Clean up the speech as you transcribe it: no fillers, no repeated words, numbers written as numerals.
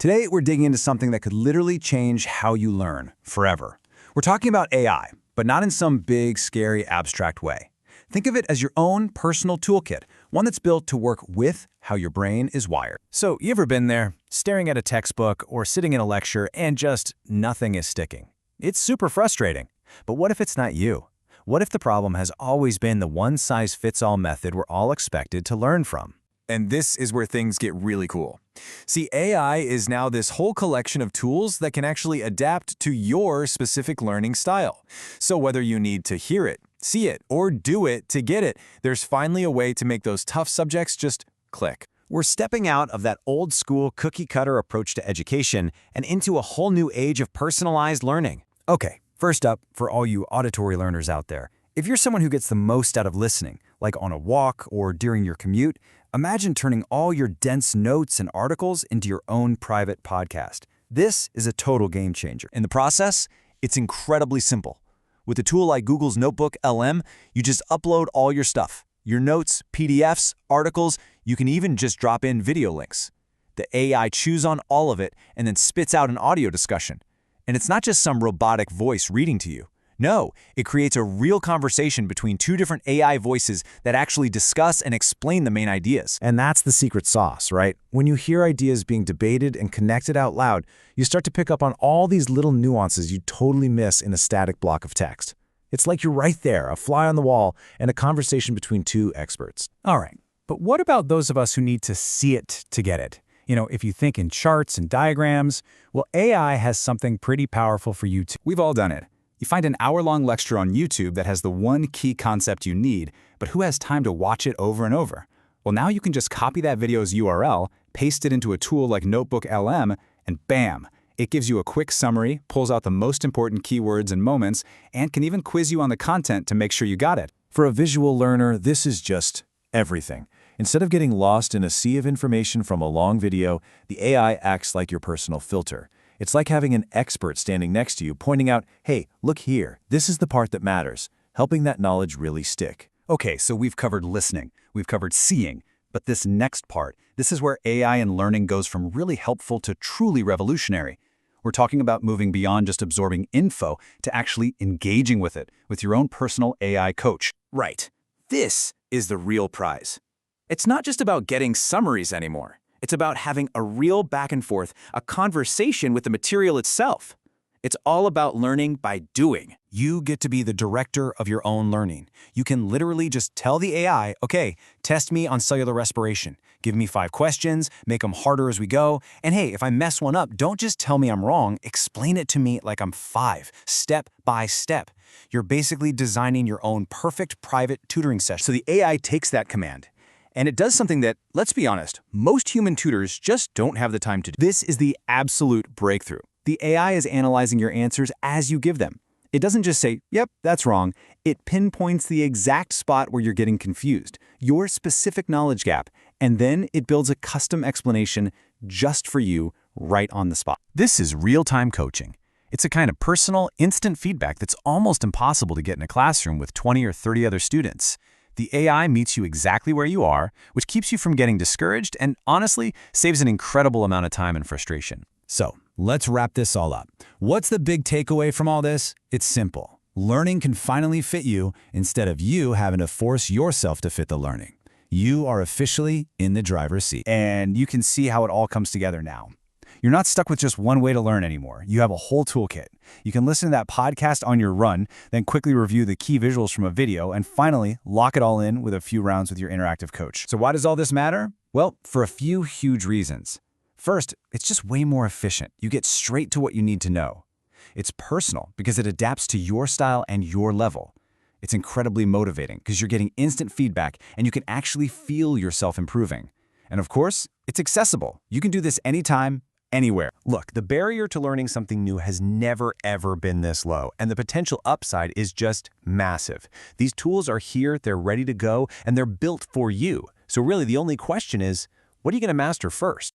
Today, we're digging into something that could literally change how you learn forever. We're talking about AI, but not in some big, scary, abstract way. Think of it as your own personal toolkit, one that's built to work with how your brain is wired. So, you ever been there, staring at a textbook or sitting in a lecture and just nothing is sticking? It's super frustrating. But what if it's not you? What if the problem has always been the one-size-fits-all method we're all expected to learn from? And this is where things get really cool. See, AI is now this whole collection of tools that can actually adapt to your specific learning style. So whether you need to hear it, see it, or do it to get it, there's finally a way to make those tough subjects just click. We're stepping out of that old-school cookie-cutter approach to education and into a whole new age of personalized learning. Okay, first up, for all you auditory learners out there, if you're someone who gets the most out of listening, like on a walk or during your commute, imagine turning all your dense notes and articles into your own private podcast. This is a total game changer. In the process, it's incredibly simple. With a tool like Google's Notebook LM, you just upload all your stuff. Your notes, PDFs, articles, you can even just drop in video links. The AI chews on all of it and then spits out an audio discussion. And it's not just some robotic voice reading to you. No, it creates a real conversation between two different AI voices that actually discuss and explain the main ideas. And that's the secret sauce, right? When you hear ideas being debated and connected out loud, you start to pick up on all these little nuances you totally miss in a static block of text. It's like you're right there, a fly on the wall, and a conversation between two experts. All right, but what about those of us who need to see it to get it? You know, if you think in charts and diagrams, well, AI has something pretty powerful for you too. We've all done it. You find an hour-long lecture on YouTube that has the one key concept you need, but who has time to watch it over and over? Well, now you can just copy that video's URL, paste it into a tool like Notebook LM, and bam! It gives you a quick summary, pulls out the most important keywords and moments, and can even quiz you on the content to make sure you got it. For a visual learner, this is just everything. Instead of getting lost in a sea of information from a long video, the AI acts like your personal filter. It's like having an expert standing next to you pointing out, hey, look here, this is the part that matters, helping that knowledge really stick. Okay, so we've covered listening, we've covered seeing, but this next part, this is where AI and learning goes from really helpful to truly revolutionary. We're talking about moving beyond just absorbing info to actually engaging with it, with your own personal AI coach. Right. This is the real prize. It's not just about getting summaries anymore. It's about having a real back and forth, a conversation with the material itself. It's all about learning by doing. You get to be the director of your own learning. You can literally just tell the AI, okay, test me on cellular respiration. Give me 5 questions, make them harder as we go. And hey, if I mess one up, don't just tell me I'm wrong, explain it to me like I'm 5, step by step. You're basically designing your own perfect private tutoring session. So the AI takes that command, and it does something that, let's be honest, most human tutors just don't have the time to do. This is the absolute breakthrough. The AI is analyzing your answers as you give them. It doesn't just say, yep, that's wrong. It pinpoints the exact spot where you're getting confused, your specific knowledge gap, and then it builds a custom explanation just for you right on the spot. This is real-time coaching. It's a kind of personal, instant feedback that's almost impossible to get in a classroom with 20 or 30 other students. The AI meets you exactly where you are, which keeps you from getting discouraged and, honestly, saves an incredible amount of time and frustration. So, let's wrap this all up. What's the big takeaway from all this? It's simple. Learning can finally fit you instead of you having to force yourself to fit the learning. You are officially in the driver's seat. And you can see how it all comes together now. You're not stuck with just one way to learn anymore. You have a whole toolkit. You can listen to that podcast on your run, then quickly review the key visuals from a video, and finally lock it all in with a few rounds with your interactive coach. So why does all this matter? Well, for a few huge reasons. First, it's just way more efficient. You get straight to what you need to know. It's personal because it adapts to your style and your level. It's incredibly motivating because you're getting instant feedback and you can actually feel yourself improving. And of course, it's accessible. You can do this anytime, anywhere. Look, the barrier to learning something new has never, ever been this low, and the potential upside is just massive. These tools are here, they're ready to go, and they're built for you. So really, the only question is, what are you going to master first?